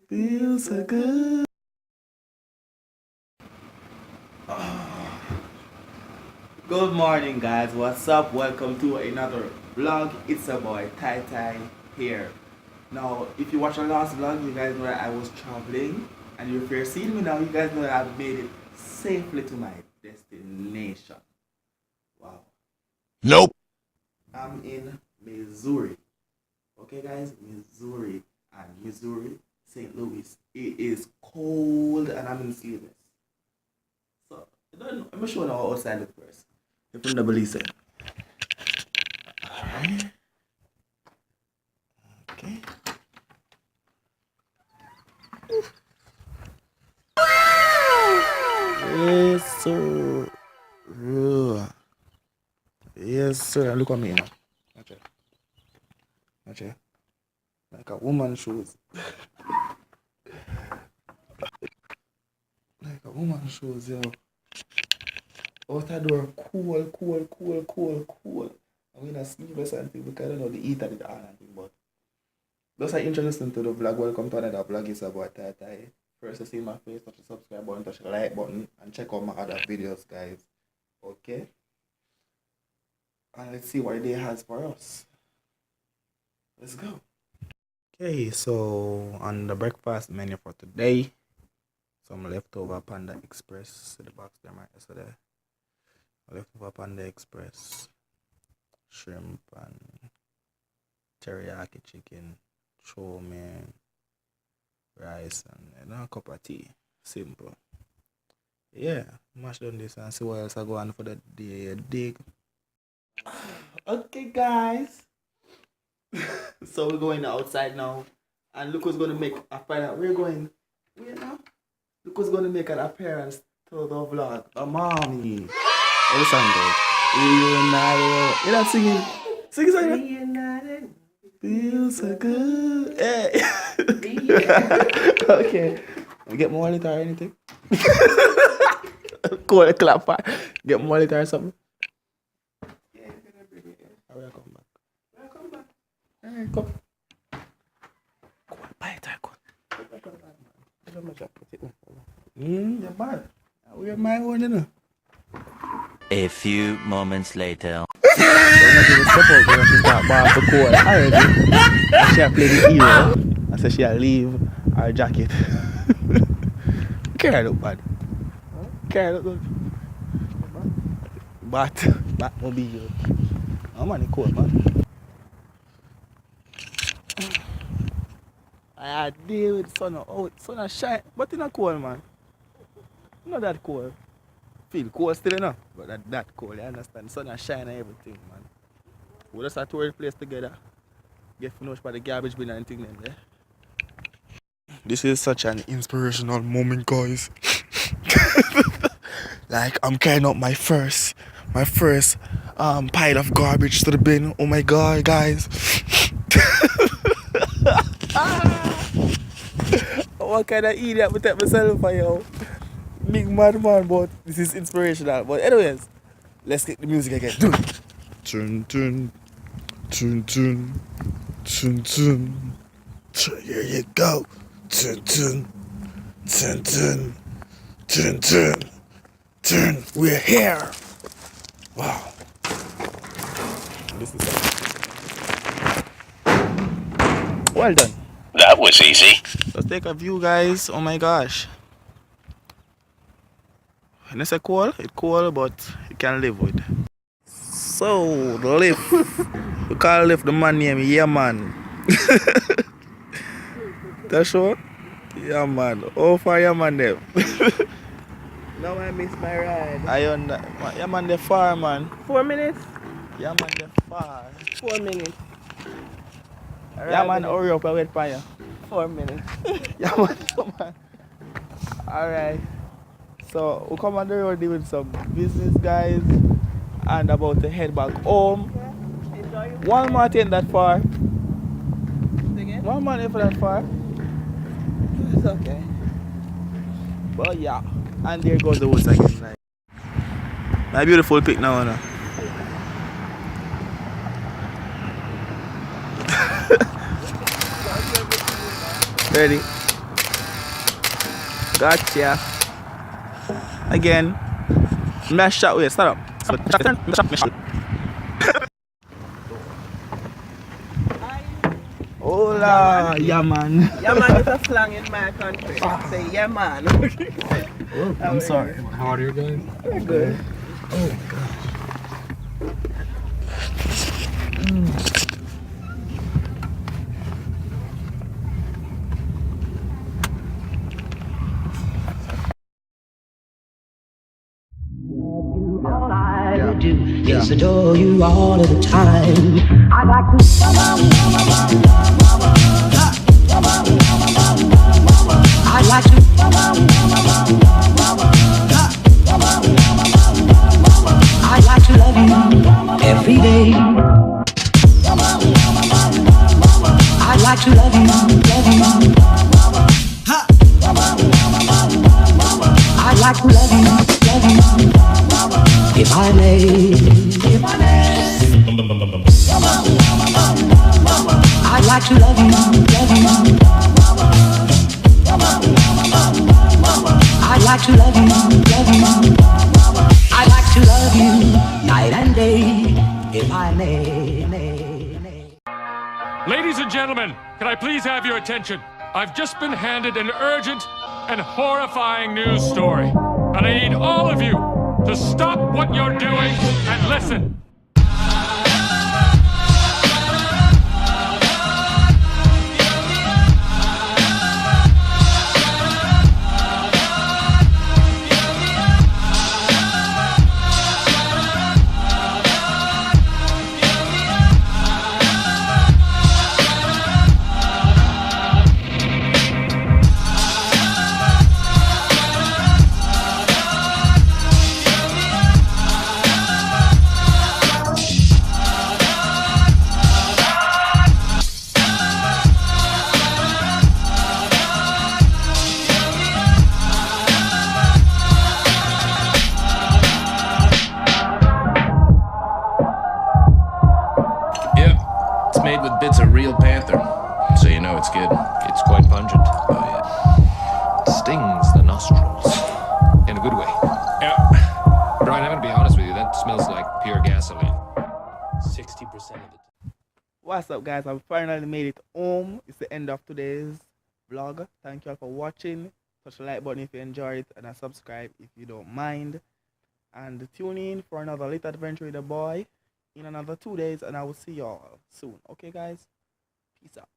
Feels so good. Good morning, guys. What's up? Welcome to another vlog. It's a boy Ty here. Now, if you watch the last vlog, you guys know that I was traveling, and if you're seeing me now, you guys know that I've made it safely to my destination. Wow. Nope. I'm in Missouri. Okay, guys, Missouri and Missouri, St. Louis. It is cold, and I'm in sleeveless. So, I don't know. I'm not sure now outside look first. If I'm double say. Alright. Okay. Yes, sir. Yes, sir. Look at me now. Watch it. Watch it. Like a woman's shoes. Like a woman's shoes, yo. Out the door, cool. I'm gonna sleep or something because I don't know the heat of it or anything, but just like introducing to the vlog. Welcome to another vlog. It's about Tata. First, to see my face, touch the subscribe button, touch the like button, and check out my other videos, guys. Okay? And let's see what the day has for us. Let's go. Okay, so on the breakfast menu for today, some leftover Panda Express. See the box there, right yesterday. Leftover Panda Express, shrimp and teriyaki chicken, chow mein, rice, and a cup of tea. Simple. Yeah, mash down this and see what else I go on for the day. Dig. Okay, guys. So we're going outside now, and look who's gonna make a final. We're going. Where now? Look who's gonna make an appearance to the vlog. A mommy. Oh, song goes. Reunited. You're not singing. Sing it. Reunited. Feels so good. Hey. Okay. Get more wallet or anything? Call a clap. Get more wallet or something? Yeah, I will come back. Alright, come. Go on, buy it, go on. You're bad. We're my own, you know. A few moments later. Don't give a step out when she start bar for cold already. And she play the hero. And so she'll leave her jacket. Care look bad. Care look good. Batmobile. Oh man, it's cold, man. I deal with sun out. Sun a shine. But it's not cold, man. Not that cold. Feel cold still enough, but that cold, you understand? Sun and shine and everything, man. We just have to the place together. Get finished by the garbage bin and thing then, yeah? This is such an inspirational moment, guys. Like I'm carrying out my first pile of garbage to the bin. Oh my god, guys. What kind of idiot I take myself for, yo? Big mad man, but this is inspirational. But anyways, let's get the music again. Tun tun tun tun tun tun. Here you go. Tun tun tun tun tun tun tun. We're here. Wow. This is well done. That was easy. Let's take a view, guys. Oh my gosh. And it's cool, it's cool, but you can live with. So, the lift. We call lift the man name, yeah man. That's sure? Yeah man. How far yeah man them? Now I miss my ride. Yeah man they far, man. 4 minutes? Yeah man they far. 4 minutes. Yeah man, hurry up, I wait for you. 4 minutes. Yeah man. Alright. So we come on the road with some business guys and about to head back home. Enjoy. Walmart ain't that far. Again? Walmart ain't that far. It's okay. But yeah. And there goes the woods again. Like. My beautiful pic now, no? Ready? Gotcha. Again. Mash shot way. Start up. Hola. Yeah, man. Yeah, man is a slang in my country. Say, yeah, man. Oh, I'm sorry. How are you guys? Good. Oh gosh. All I do is adore you all of the time. I like to. I like to. I like to love you every day. I like to love you, love you. I like to love you, love you. If I may, if I may. I'd like to love you, love you. I'd like to love you, love you. I'd like to love you night and day, if I may. Ladies and gentlemen, can I please have your attention? I've just been handed an urgent and horrifying news story, and I need all of you to stop what you're doing and listen. It's made with bits of real panther, so you know it's good. It's quite pungent. Oh, yeah. Stings the nostrils. In a good way. Yeah. Brian, I'm gonna be honest with you, that smells like pure gasoline. 60% of it. What's up, guys? I've finally made it home. It's the end of today's vlog. Thank you all for watching. Touch the like button if you enjoyed it, and subscribe if you don't mind. And tune in for another little adventure with the boy in another 2 days, and I will see y'all soon. Okay, guys? Peace out.